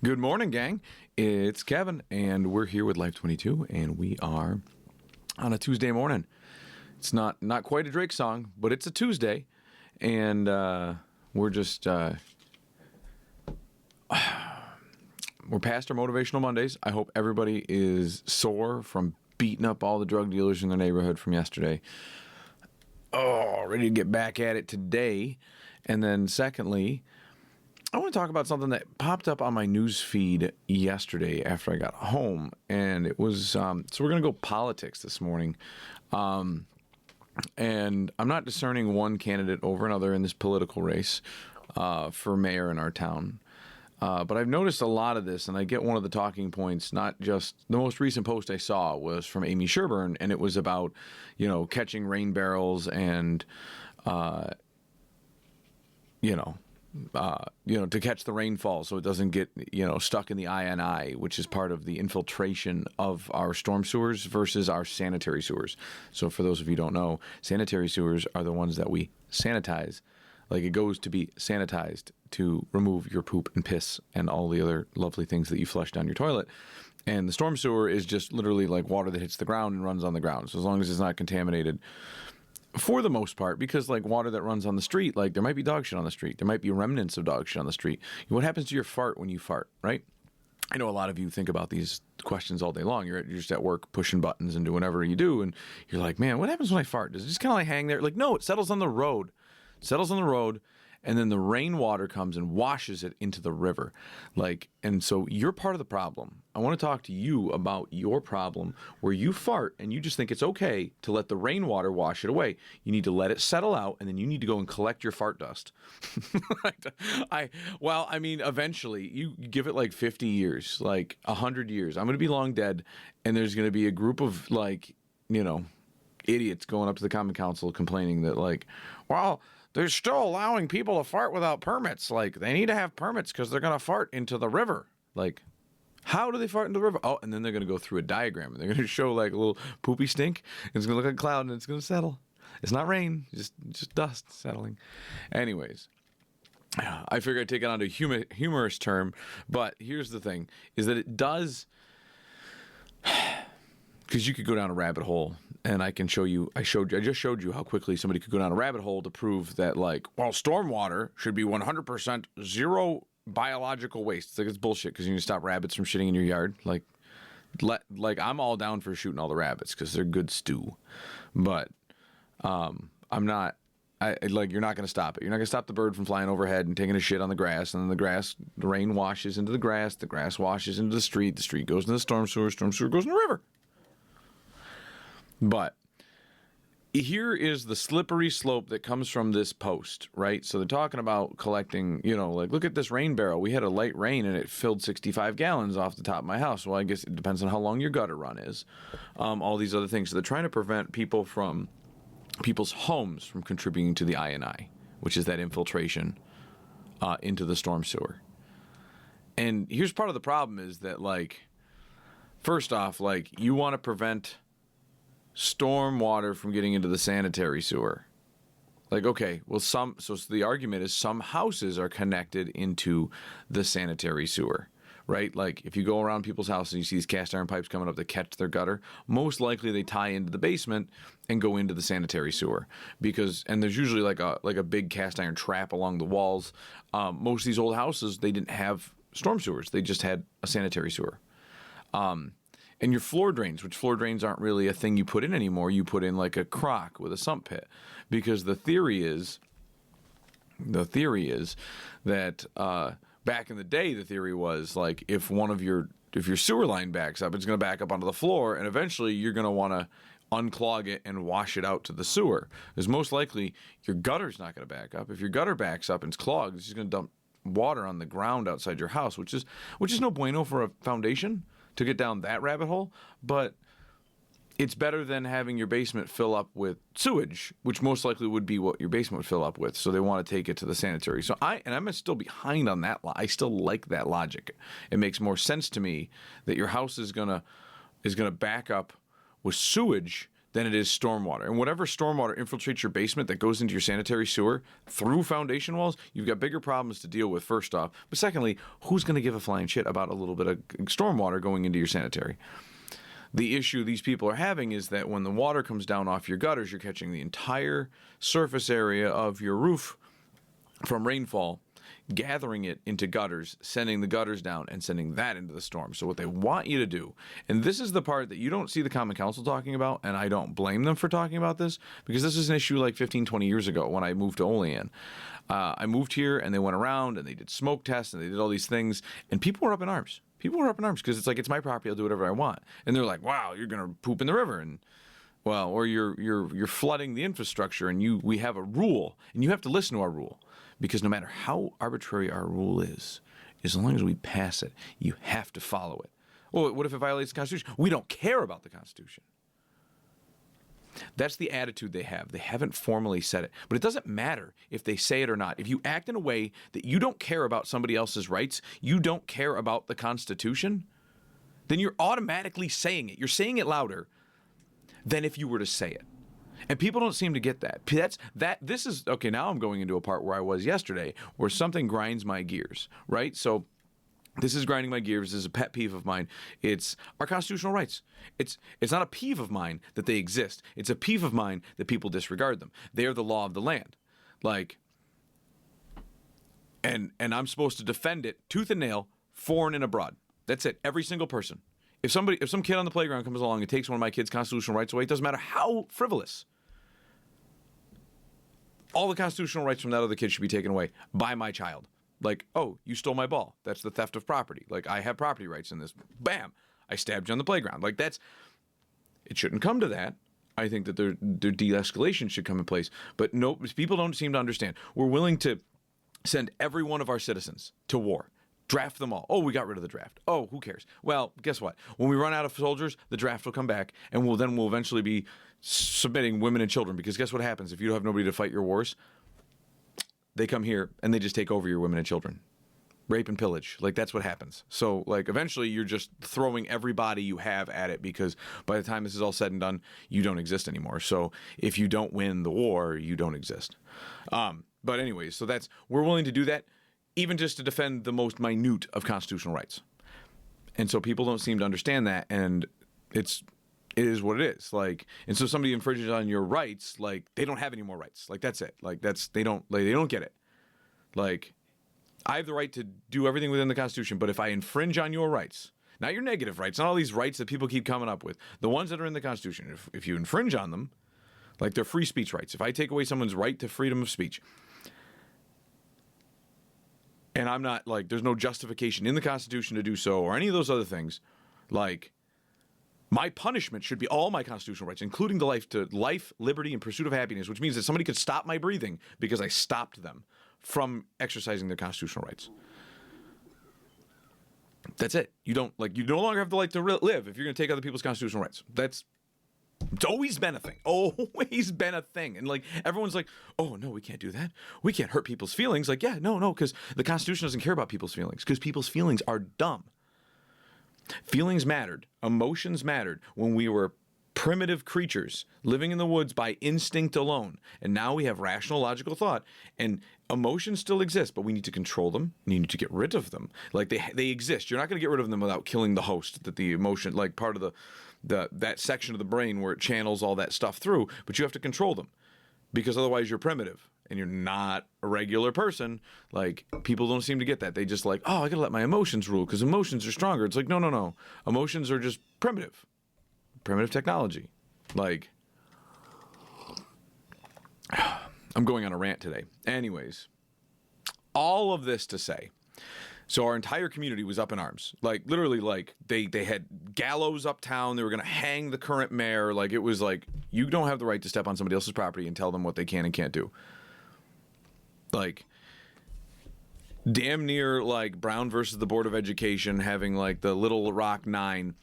Good morning, gang. It's Kevin, and we're here with Life22, and we are on a Tuesday morning. It's not quite a Drake song, but it's a Tuesday, and we're just we're past our motivational Mondays. I hope everybody is sore from beating up all the drug dealers in their neighborhood from yesterday. Oh, ready to get back at it today. And then secondly, I want to talk about something that popped up on my news feed yesterday after I got home, and it was so we're going to go politics this morning, and I'm not discerning one candidate over another in this political race for mayor in our town, but I've noticed a lot of this, and I get one of the talking points. Not just the most recent post I saw was from Amy Sherburne, and it was about catching rain barrels and to catch the rainfall so it doesn't get, stuck in the INI, which is part of the infiltration of our storm sewers versus our sanitary sewers. So for those of you who don't know, sanitary sewers are the ones that we sanitize. Like, it goes to be sanitized to remove your poop and piss and all the other lovely things that you flush down your toilet. And the storm sewer is just literally like water that hits the ground and runs on the ground. So as long as it's not contaminated, for the most part, because like water that runs on the street, like there might be dog shit on the street. There might be remnants of dog shit on the street. What happens to your fart when you fart, right? I know a lot of you think about these questions all day long. You're just at work pushing buttons and doing whatever you do. And you're like, man, what happens when I fart? Does it just kind of like hang there? Like, no, it settles on the road. And then the rainwater comes and washes it into the river. And so you're part of the problem. I want to talk to you about your problem where you fart and you just think it's okay to let the rainwater wash it away. You need to let it settle out, and then you need to go and collect your fart dust. Eventually, you give it like 50 years, like 100 years. I'm going to be long dead, and there's going to be a group of idiots going up to the Common Council complaining that they're still allowing people to fart without permits. Like, they need to have permits because they're going to fart into the river. Like, how do they fart into the river? Oh, and then they're going to go through a diagram, and they're going to show like a little poopy stink. It's going to look like a cloud, and it's going to settle. It's not rain, just dust settling. Anyways, I figured I'd take it onto a humorous term, but here's the thing, is that it does... Because you could go down a rabbit hole, and I can show you. I just showed you how quickly somebody could go down a rabbit hole to prove that, stormwater should be 100% zero biological waste. It's like, it's bullshit, because you need to stop rabbits from shitting in your yard. I'm all down for shooting all the rabbits because they're good stew, but I'm not. You're not going to stop it. You're not going to stop the bird from flying overhead and taking a shit on the grass, and then the rain washes into the grass washes into the street goes into the storm sewer goes in the river. But here is the slippery slope that comes from this post, right? So they're talking about collecting, look at this rain barrel. We had a light rain and it filled 65 gallons off the top of my house. Well, I guess it depends on how long your gutter run is. All these other things. So they're trying to prevent people's homes from contributing to the INI, which is that infiltration into the storm sewer. And here's part of the problem is that, first off, you want to prevent storm water from getting into the sanitary sewer. So the argument is some houses are connected into the sanitary sewer, right? Like, if you go around people's houses and you see these cast iron pipes coming up to catch their gutter, most likely they tie into the basement and go into the sanitary sewer, and there's usually like a big cast iron trap along the walls. Most of these old houses, they didn't have storm sewers. They just had a sanitary sewer. And your floor drains, which floor drains aren't really a thing you put in anymore. You put in like a crock with a sump pit, because the theory is that back in the day, the theory was if your sewer line backs up, it's going to back up onto the floor, and eventually you're going to want to unclog it and wash it out to the sewer. Because most likely your gutter's not going to back up. If your gutter backs up and it's clogged, it's just going to dump water on the ground outside your house, which is no bueno for a foundation to get down that rabbit hole, but it's better than having your basement fill up with sewage, which most likely would be what your basement would fill up with. So they want to take it to the sanitary. So I'm still behind on that. I still like that logic. It makes more sense to me that your house is gonna back up with sewage than it is stormwater. And whatever stormwater infiltrates your basement that goes into your sanitary sewer through foundation walls, you've got bigger problems to deal with, first off. But secondly, who's going to give a flying shit about a little bit of stormwater going into your sanitary? The issue these people are having is that when the water comes down off your gutters, you're catching the entire surface area of your roof from rainfall, gathering it into gutters, sending the gutters down, and sending that into the storm. So what they want you to do, and this is the part that you don't see the Common Council talking about, and I don't blame them for talking about this, because this is an issue like 15, 20 years ago when I moved to Olean. I moved here, and they went around, and they did smoke tests, and they did all these things, and people were up in arms. People were up in arms because it's like, it's my property, I'll do whatever I want. And they're like, wow, you're going to poop in the river, and well, or you're flooding the infrastructure, and we have a rule, and you have to listen to our rule. Because no matter how arbitrary our rule is, as long as we pass it, you have to follow it. Well, what if it violates the Constitution? We don't care about the Constitution. That's the attitude they have. They haven't formally said it. But it doesn't matter if they say it or not. If you act in a way that you don't care about somebody else's rights, you don't care about the Constitution, then you're automatically saying it. You're saying it louder than if you were to say it. And people don't seem to get that. This is, okay, now I'm going into a part where I was yesterday, where something grinds my gears, right? So this is grinding my gears. This is a pet peeve of mine. It's our constitutional rights. It's not a peeve of mine that they exist. It's a peeve of mine that people disregard them. They are the law of the land. Like, and I'm supposed to defend it tooth and nail, foreign and abroad. That's it. Every single person. If some kid on the playground comes along and takes one of my kids' constitutional rights away, it doesn't matter how frivolous. All the constitutional rights from that other kid should be taken away by my child. Like, oh, you stole my ball. That's the theft of property. Like, I have property rights in this. Bam! I stabbed you on the playground. Like, it shouldn't come to that. I think that their de-escalation should come in place. But no, people don't seem to understand. We're willing to send every one of our citizens to war. Draft them all. Oh, we got rid of the draft. Oh, who cares? Well, guess what? When we run out of soldiers, the draft will come back, and we'll eventually be submitting women and children. Because guess what happens if you don't have nobody to fight your wars? They come here and they just take over your women and children. Rape and pillage. Like, that's what happens. So, like, eventually you're just throwing everybody you have at it, because by the time this is all said and done, you don't exist anymore. So if you don't win the war, you don't exist. But anyways, so we're willing to do that, even just to defend the most minute of constitutional rights. And so people don't seem to understand that, and it is what it is. Like, and so somebody infringes on your rights, like, they don't have any more rights. Like, that's it. Like, they don't get it. Like, I have the right to do everything within the Constitution, but if I infringe on your rights, not your negative rights, not all these rights that people keep coming up with, the ones that are in the Constitution, if you infringe on them, like their free speech rights, if I take away someone's right to freedom of speech, and I'm not, like, there's no justification in the Constitution to do so, or any of those other things, like, my punishment should be all my constitutional rights, including the life, liberty, and pursuit of happiness, which means that somebody could stop my breathing because I stopped them from exercising their constitutional rights. That's it. You no longer have the right to live if you're going to take other people's constitutional rights. It's always been a thing. Always been a thing. And, like, everyone's like, oh, no, we can't do that. We can't hurt people's feelings. Like, yeah, no, because the Constitution doesn't care about people's feelings, because people's feelings are dumb. Feelings mattered. Emotions mattered when we were primitive creatures living in the woods by instinct alone. And now we have rational, logical thought. And emotions still exist, but we need to control them. We need to get rid of them. Like, they exist. You're not going to get rid of them without killing the host, that the emotion, like, part of that section of the brain where it channels all that stuff through, but you have to control them, because otherwise you're primitive and you're not a regular person. Like, people don't seem to get that. They just like, oh, I gotta let my emotions rule because emotions are stronger. It's like, no. Emotions are just primitive technology. Like, I'm going on a rant today. Anyways, all of this to say, so our entire community was up in arms. Like, literally, like, they had gallows uptown. They were going to hang the current mayor. Like, it was like, you don't have the right to step on somebody else's property and tell them what they can and can't do. Like, damn near like Brown versus the Board of Education having, like, the Little Rock Nine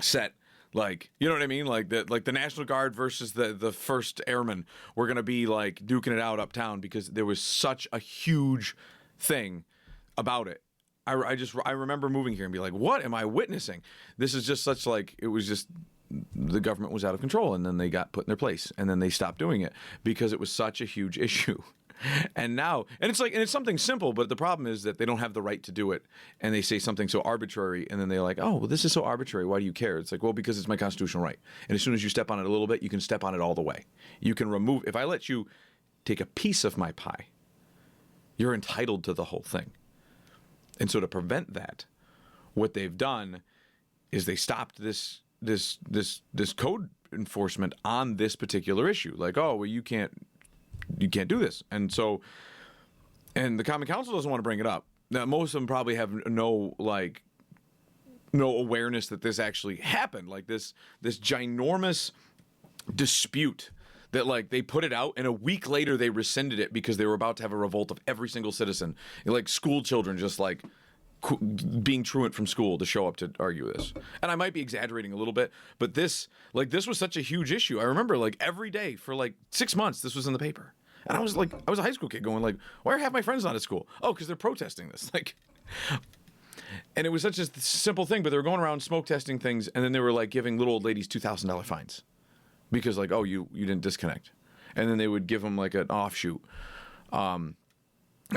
set. Like, you know what I mean? Like the National Guard versus the 1st Airmen were going to be, like, duking it out uptown because there was such a huge thing about it. I remember moving here and be like, what am I witnessing? This is just such, like, it was just the government was out of control, and then they got put in their place, and then they stopped doing it because it was such a huge issue. And now, and it's something simple, but the problem is that they don't have the right to do it, and they say something so arbitrary, and then they're like, oh, well, this is so arbitrary. Why do you care? It's like, well, because it's my constitutional right. And as soon as you step on it a little bit, you can step on it all the way. You can remove, if I let you take a piece of my pie, you're entitled to the whole thing. And so to prevent that, what they've done is they stopped this code enforcement on this particular issue. Like, oh, well, you can't do this. And so, and the Common Council doesn't want to bring it up. Now, most of them probably have no awareness that this actually happened. Like this ginormous dispute that, like, they put it out, and a week later they rescinded it because they were about to have a revolt of every single citizen, like school children, just like being truant from school to show up to argue this. And I might be exaggerating a little bit, but this was such a huge issue. I remember, like, every day for like 6 months this was in the paper, and I was a high school kid going, like, why are half my friends not at school? Oh, because they're protesting this. Like, and it was such a simple thing, but they were going around smoke testing things, and then they were like giving little old ladies $2,000 fines because, like, oh, you didn't disconnect. And then they would give them like an offshoot. And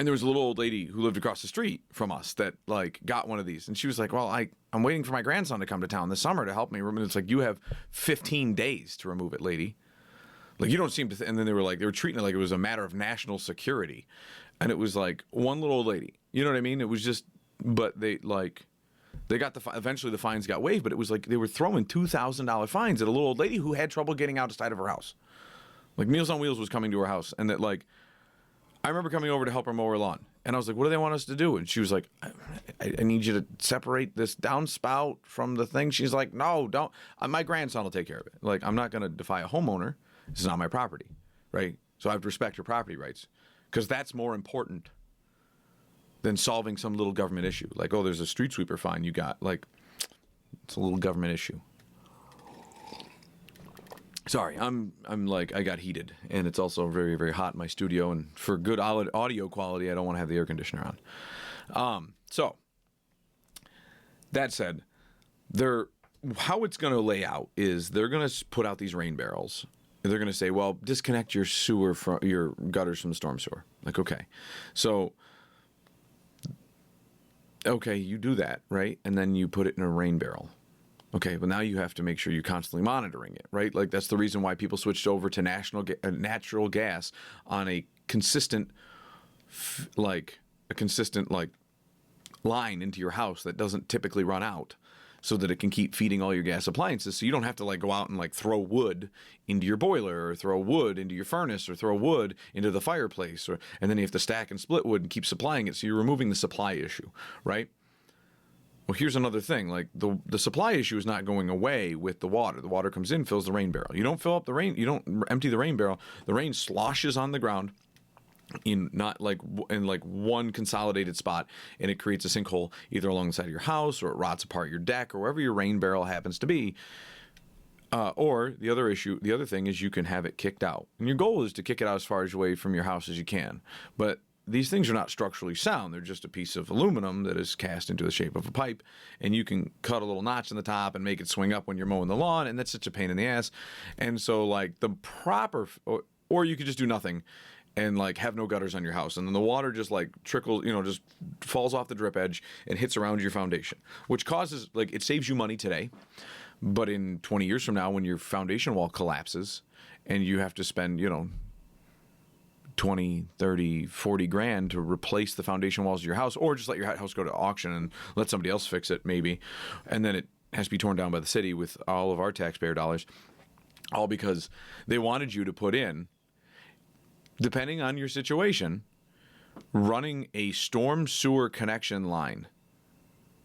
there was a little old lady who lived across the street from us that, like, got one of these. And she was like, well, I'm waiting for my grandson to come to town this summer to help me. And it's like, you have 15 days to remove it, lady. Like, you don't seem to and then they were treating it like it was a matter of national security. And it was like one little old lady. You know what I mean? It was just, but they got eventually the fines got waived, but it was like they were throwing $2,000 fines at a little old lady who had trouble getting outside of her house. Like, Meals on Wheels was coming to her house, and that, like, I remember coming over to help her mow her lawn, and I was like, what do they want us to do? And she was like, I need you to separate this downspout from the thing. She's like, no, don't. My grandson will take care of it. Like, I'm not going to defy a homeowner. This is not my property, right? So I have to respect her property rights, because that's more important than solving some little government issue. Like, oh, there's a street sweeper fine you got. Like, it's a little government issue. Sorry, I'm like, I got heated, and it's also very, very hot in my studio, and for good audio quality, I don't want to have the air conditioner on. So, that said, how it's going to lay out is they're going to put out these rain barrels. They're going to say, well, disconnect your sewer from your gutters from the storm sewer. Like, okay. So, okay, you do that, right? And then you put it in a rain barrel. Okay, but now you have to make sure you're constantly monitoring it, right? Like, that's the reason why people switched over to natural gas on a consistent, line into your house that doesn't typically run out, so that it can keep feeding all your gas appliances. So you don't have to, like, go out and, like, throw wood into your boiler, or throw wood into your furnace, or throw wood into the fireplace, and then you have to stack and split wood and keep supplying it. So you're removing the supply issue, right? Well, here's another thing. Like, the supply issue is not going away with the water. The water comes in, fills the rain barrel. You don't fill up the rain. You don't empty the rain barrel. The rain sloshes on the ground in one consolidated spot, and it creates a sinkhole either along the side of your house, or it rots apart your deck, or wherever your rain barrel happens to be. Or the other thing is you can have it kicked out. And your goal is to kick it out as far away from your house as you can. But these things are not structurally sound. They're just a piece of aluminum that is cast into the shape of a pipe, and you can cut a little notch in the top and make it swing up when you're mowing the lawn, and that's such a pain in the ass. And so, like, the proper, or you could just do nothing and, like, have no gutters on your house, and then the water just, like, trickles, just falls off the drip edge and hits around your foundation, which causes, like, it saves you money today, but in 20 years from now, when your foundation wall collapses and you have to spend, 20, 30, 40 grand to replace the foundation walls of your house, or just let your house go to auction and let somebody else fix it, maybe, and then it has to be torn down by the city with all of our taxpayer dollars, all because they wanted you to put in, depending on your situation, running a storm sewer connection line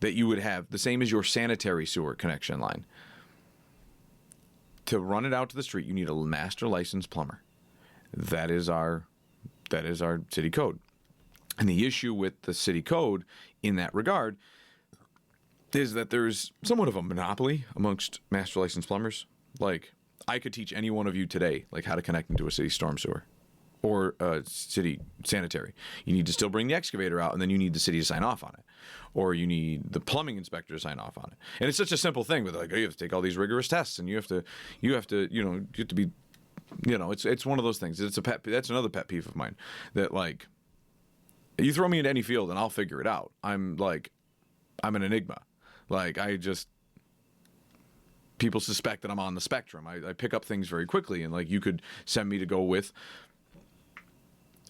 that you would have the same as your sanitary sewer connection line. To run it out to the street, you need a master licensed plumber. That is our city code. And the issue with the city code in that regard is that there's somewhat of a monopoly amongst master licensed plumbers. Like, I could teach any one of you today, like, how to connect into a city storm sewer. or city sanitary. You need to still bring the excavator out, and then you need the city to sign off on it, or you need the plumbing inspector to sign off on it. And it's such a simple thing, but like, oh, you have to take all these rigorous tests, and you have to be, it's one of those things. That's another pet peeve of mine, that like, you throw me into any field and I'll figure it out. I'm an enigma. Like, people suspect that I'm on the spectrum. I pick up things very quickly, and like, you could send me to go with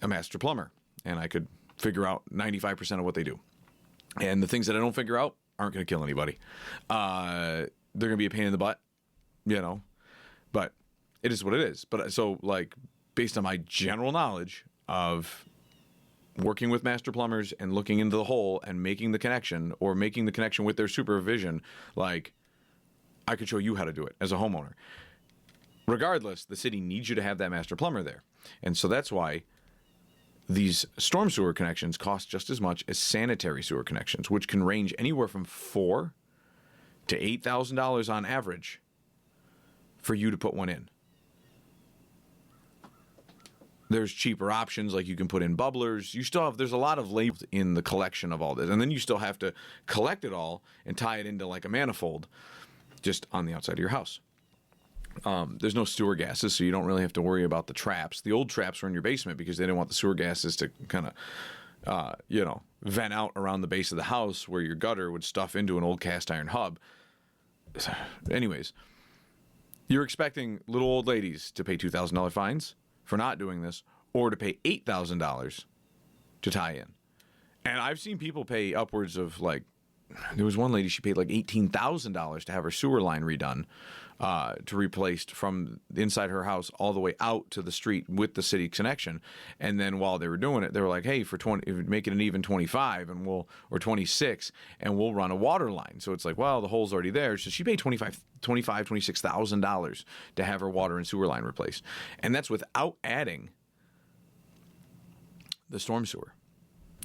a master plumber, and I could figure out 95% of what they do. And the things that I don't figure out aren't going to kill anybody. They're going to be a pain in the butt, but it is what it is. But so, like, based on my general knowledge of working with master plumbers and looking into the hole and making the connection, or making the connection with their supervision, like, I could show you how to do it as a homeowner. Regardless, the city needs you to have that master plumber there. And so that's why these storm sewer connections cost just as much as sanitary sewer connections, which can range anywhere from $4,000 to $8,000 on average for you to put one in. There's cheaper options, like you can put in bubblers. There's a lot of labor in the collection of all this. And then you still have to collect it all and tie it into like a manifold just on the outside of your house. There's no sewer gases, so you don't really have to worry about the traps. The old traps were in your basement because they didn't want the sewer gases to kind of, vent out around the base of the house where your gutter would stuff into an old cast iron hub. Anyways, you're expecting little old ladies to pay $2,000 fines for not doing this, or to pay $8,000 to tie in. And I've seen people pay upwards of, like, there was one lady, she paid like $18,000 to have her sewer line redone, to replaced from inside her house all the way out to the street with the city connection. And then while they were doing it, they were like, hey, for 20, make it an even 25 and or 26, and we'll run a water line. So it's like, well, the hole's already there. So she paid $26,000 to have her water and sewer line replaced. And that's without adding the storm sewer.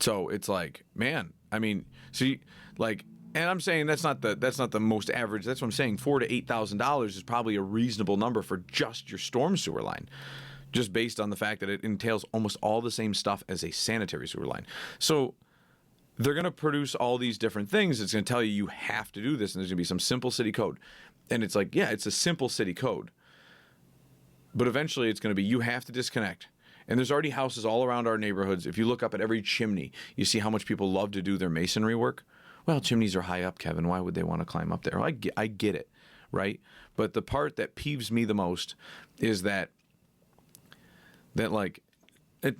So it's like, man, I mean, see, like, and I'm saying that's not the most average. That's what I'm saying. $4,000 to $8,000 is probably a reasonable number for just your storm sewer line, just based on the fact that it entails almost all the same stuff as a sanitary sewer line. So they're going to produce all these different things. It's going to tell you have to do this, and there's going to be some simple city code. And it's like, yeah, it's a simple city code. But eventually it's going to be, you have to disconnect. And there's already houses all around our neighborhoods. If you look up at every chimney, you see how much people love to do their masonry work. Well, chimneys are high up, Kevin. Why would they want to climb up there? Well, I get it, right? But the part that peeves me the most is that like, the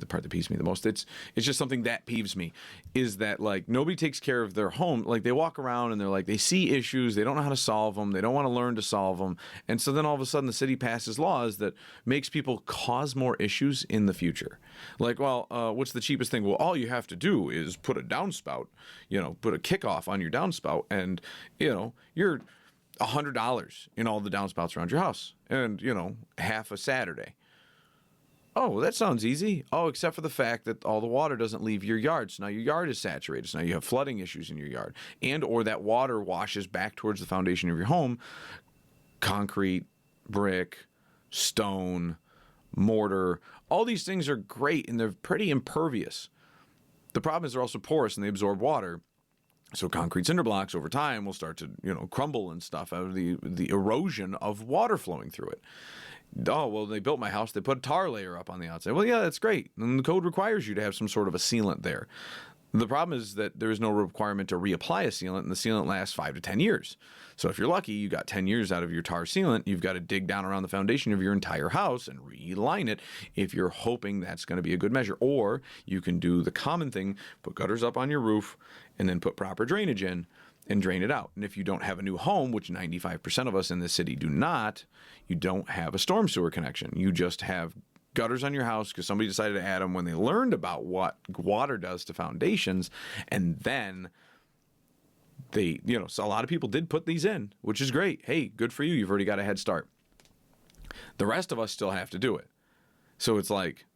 part that peeves me the most, it's just something that peeves me, is that like nobody takes care of their home. Like, they walk around and they're like, they see issues, they don't know how to solve them, they don't want to learn to solve them, and so then all of a sudden the city passes laws that makes people cause more issues in the future. Like, well, what's the cheapest thing? Well, all you have to do is put a downspout, put a kickoff on your downspout, and you're $100 in all the downspouts around your house, and half a Saturday. Oh, that sounds easy. Oh, except for the fact that all the water doesn't leave your yard. So now your yard is saturated. So now you have flooding issues in your yard. And or that water washes back towards the foundation of your home. Concrete, brick, stone, mortar. All these things are great, and they're pretty impervious. The problem is they're also porous, and they absorb water. So concrete cinder blocks over time will start to, crumble and stuff out of the erosion of water flowing through it. Oh, well, they built my house. They put a tar layer up on the outside. Well, yeah, that's great. And the code requires you to have some sort of a sealant there. The problem is that there is no requirement to reapply a sealant, and the sealant lasts 5 to 10 years. So if you're lucky, you got 10 years out of your tar sealant. You've got to dig down around the foundation of your entire house and reline it if you're hoping that's going to be a good measure. Or you can do the common thing, put gutters up on your roof, and then put proper drainage in and drain it out. And if you don't have a new home, which 95% of us in this city do not, you don't have a storm sewer connection. You just have gutters on your house because somebody decided to add them when they learned about what water does to foundations. And then they, so a lot of people did put these in, which is great. Hey, good for you. You've already got a head start. The rest of us still have to do it. So it's like,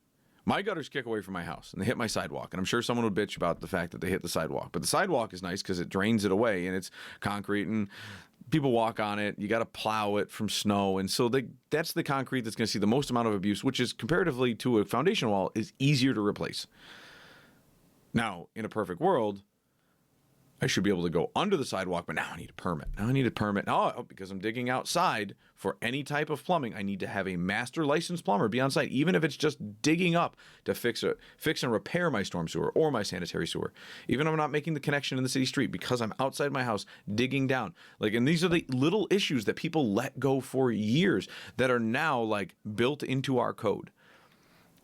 My gutters kick away from my house and they hit my sidewalk. And I'm sure someone would bitch about the fact that they hit the sidewalk. But the sidewalk is nice because it drains it away and it's concrete and people walk on it. You got to plow it from snow. And so that's the concrete that's going to see the most amount of abuse, which is comparatively to a foundation wall is easier to replace. Now, in a perfect world, I should be able to go under the sidewalk, but now I need a permit. Now, because I'm digging outside for any type of plumbing, I need to have a master licensed plumber be on site, even if it's just digging up to fix and repair my storm sewer or my sanitary sewer. Even if I'm not making the connection in the city street because I'm outside my house digging down. And these are the little issues that people let go for years that are now built into our code.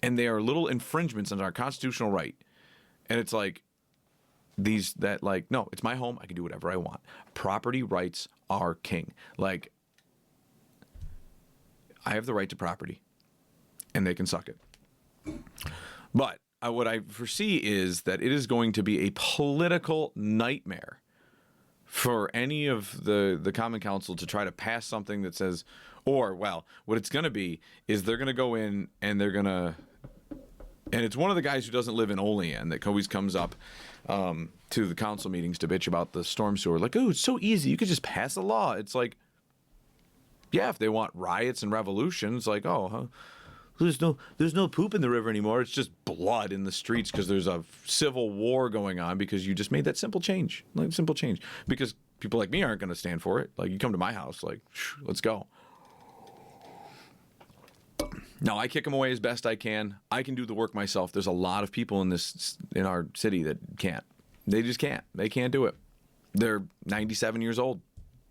And they are little infringements on our constitutional right. And it's no, it's my home. I can do whatever I want. Property rights are king. I have the right to property, and they can suck it. But what I foresee is that it is going to be a political nightmare for any of the Common Council to try to pass something that says, what it's going to be is they're going to go in and they're going to. And it's one of the guys who doesn't live in Olean that always comes up to the council meetings to bitch about the storm sewer. It's so easy. You could just pass a law. It's if they want riots and revolutions, there's no poop in the river anymore. It's just blood in the streets because there's a civil war going on because you just made that simple change. Because people like me aren't going to stand for it. You come to my house, let's go. Now, I kick them away as best I can. I can do the work myself. There's a lot of people in our city that can't. They just can't. They can't do it. They're 97 years old.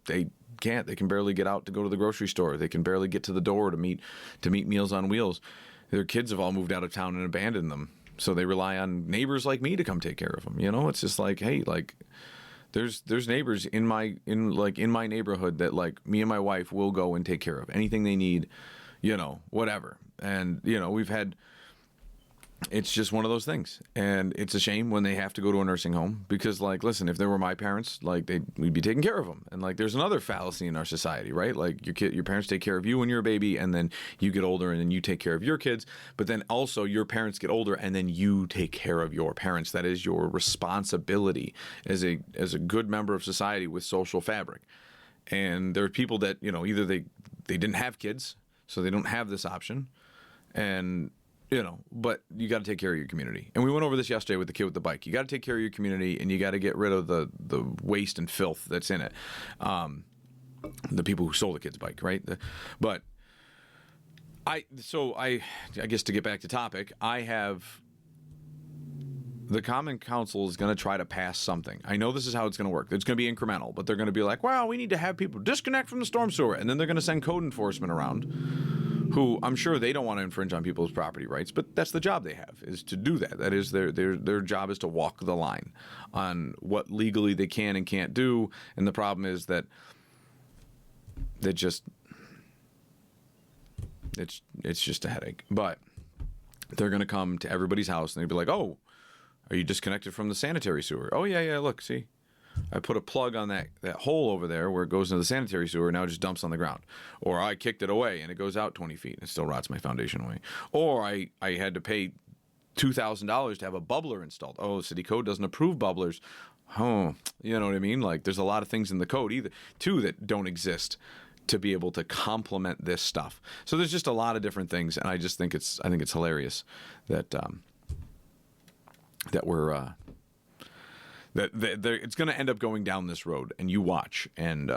They can't. They can barely get out to go to the grocery store. They can barely get to the door to meet Meals on Wheels. Their kids have all moved out of town and abandoned them. So they rely on neighbors like me to come take care of them. It's just there's neighbors in my neighborhood that me and my wife will go and take care of anything they need. Whatever. And, it's just one of those things. And it's a shame when they have to go to a nursing home because, listen, if they were my parents, we'd be taking care of them. And, there's another fallacy in our society, right? Your parents take care of you when you're a baby and then you get older and then you take care of your kids. But then also your parents get older and then you take care of your parents. That is your responsibility as a good member of society with social fabric. And there are people that, either they didn't have kids, so they don't have this option. And, but you got to take care of your community. And we went over this yesterday with the kid with the bike. You got to take care of your community and you got to get rid of the waste and filth that's in it. The people who stole the kid's bike, right? I guess to get back to topic, the Common Council is going to try to pass something. I know this is how it's going to work. It's going to be incremental, but they're going to be we need to have people disconnect from the storm sewer. And then they're going to send code enforcement around who I'm sure they don't want to infringe on people's property rights, but that's the job they have, is to do that. That is their job is to walk the line on what legally they can and can't do. And the problem is that it's just a headache. But they're going to come to everybody's house and they'll be like, oh, are you disconnected from the sanitary sewer? Oh, yeah, look, see. I put a plug on that hole over there where it goes into the sanitary sewer, now it just dumps on the ground. Or I kicked it away and it goes out 20 feet and it still rots my foundation away. Or I had to pay $2,000 to have a bubbler installed. Oh, city code doesn't approve bubblers. Oh, you know what I mean? There's a lot of things in the code, too, that don't exist to be able to complement this stuff. So there's just a lot of different things, and I think it's hilarious that we're that it's going to end up going down this road, and you watch, and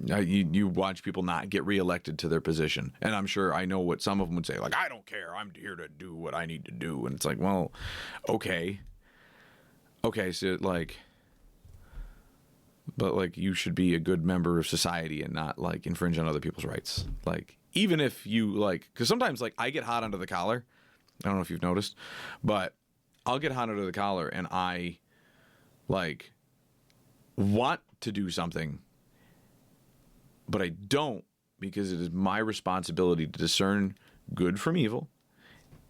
you watch people not get reelected to their position. And I'm sure I know what some of them would say, I don't care, I'm here to do what I need to do. And it's well, okay, so but you should be a good member of society and not infringe on other people's rights. Even if you because sometimes I get hot under the collar. I don't know if you've noticed, but I'll get hot under the collar and I want to do something, but I don't, because it is my responsibility to discern good from evil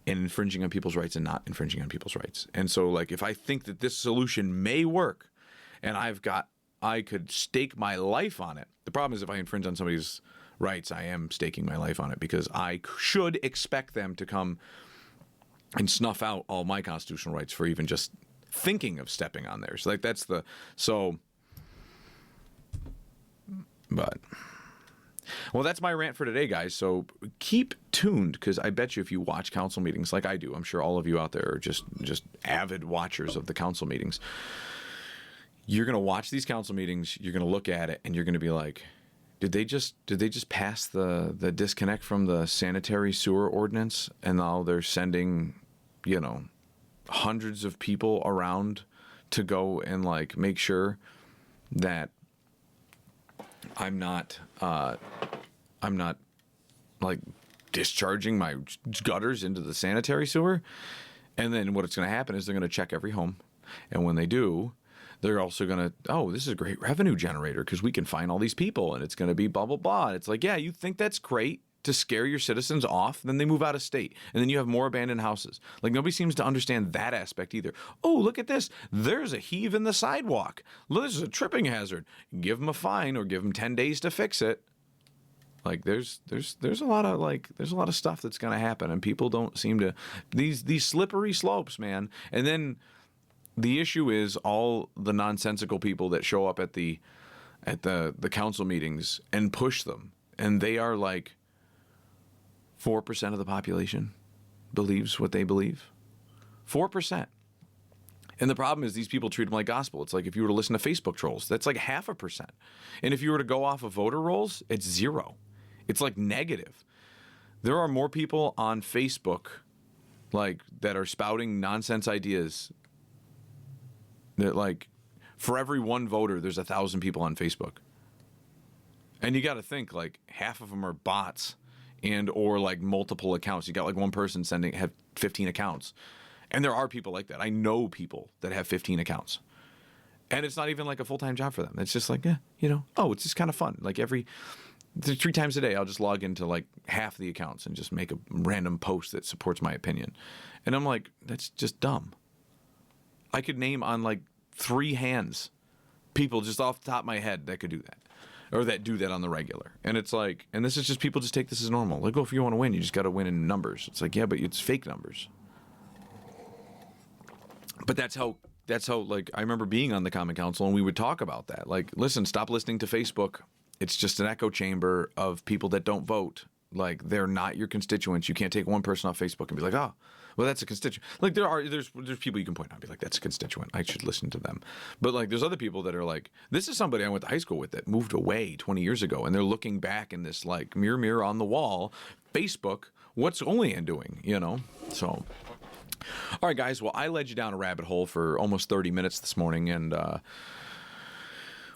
and infringing on people's rights and not infringing on people's rights. And so if I think that this solution may work and I could stake my life on it. The problem is if I infringe on somebody's rights, I am staking my life on it because I should expect them to come and snuff out all my constitutional rights for even just thinking of stepping on theirs. Like that's the so. But well, that's my rant for today, guys. So keep tuned because I bet you if you watch council meetings like I do, I'm sure all of you out there are just avid watchers of the council meetings. You're gonna watch these council meetings. You're gonna look at it and you're gonna be like, did they just pass the disconnect from the sanitary sewer ordinance and now they're sending, hundreds of people around to go and like make sure that I'm not like discharging my gutters into the sanitary sewer. And then what's going to happen is they're going to check every home. And when they do, they're also going to, this is a great revenue generator because we can find all these people and it's going to be blah, blah, blah. And it's like, yeah, you think that's great to scare your citizens off, then they move out of state. And then you have more abandoned houses. Like nobody seems to understand that aspect either. Oh, look at this. There's a heave in the sidewalk. Look, this is a tripping hazard. Give them a fine or give them 10 days to fix it. Like there's a lot of stuff that's going to happen and people don't seem to these slippery slopes, man. And then the issue is all the nonsensical people that show up at the council meetings and push them. And they are like 4% of the population believes what they believe. 4%. And the problem is these people treat them like gospel. It's like if you were to listen to Facebook trolls, that's like 0.5%. And if you were to go off of voter rolls, it's 0. It's like negative. There are more people on Facebook like that are spouting nonsense ideas that like for every one voter, there's 1,000 people on Facebook. And you got to think like half of them are bots and or like multiple accounts. You got like one person have 15 accounts. And there are people like that. I know people that have 15 accounts. And it's not even like a full-time job for them. It's just like, it's just kind of fun. Like 3 times a day, I'll just log into like half the accounts and just make a random post that supports my opinion. And I'm like, that's just dumb. I could name on like 3 hands people just off the top of my head that could do that. Or that do that on the regular. And it's like, and this is just people just take this as normal. Like, if you want to win, you just got to win in numbers. It's like, yeah, but it's fake numbers. But that's how like, I remember being on the Common Council and we would talk about that. Like, listen, stop listening to Facebook. It's just an echo chamber of people that don't vote. Like, they're not your constituents. You can't take one person off Facebook and be like, oh, well, that's a constituent. Like, there's people you can point out and be like, that's a constituent. I should listen to them. But, like, there's other people that are like, this is somebody I went to high school with that moved away 20 years ago. And they're looking back in this, like, mirror on the wall, Facebook, what's Olean doing, So, all right, guys. Well, I led you down a rabbit hole for almost 30 minutes this morning. And,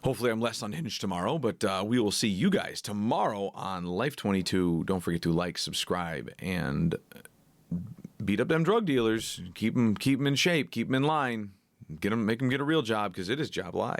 hopefully I'm less unhinged tomorrow, but we will see you guys tomorrow on Life22. Don't forget to like, subscribe, and beat up them drug dealers. Keep them in shape. Keep them in line. Make them get a real job because it is job lie.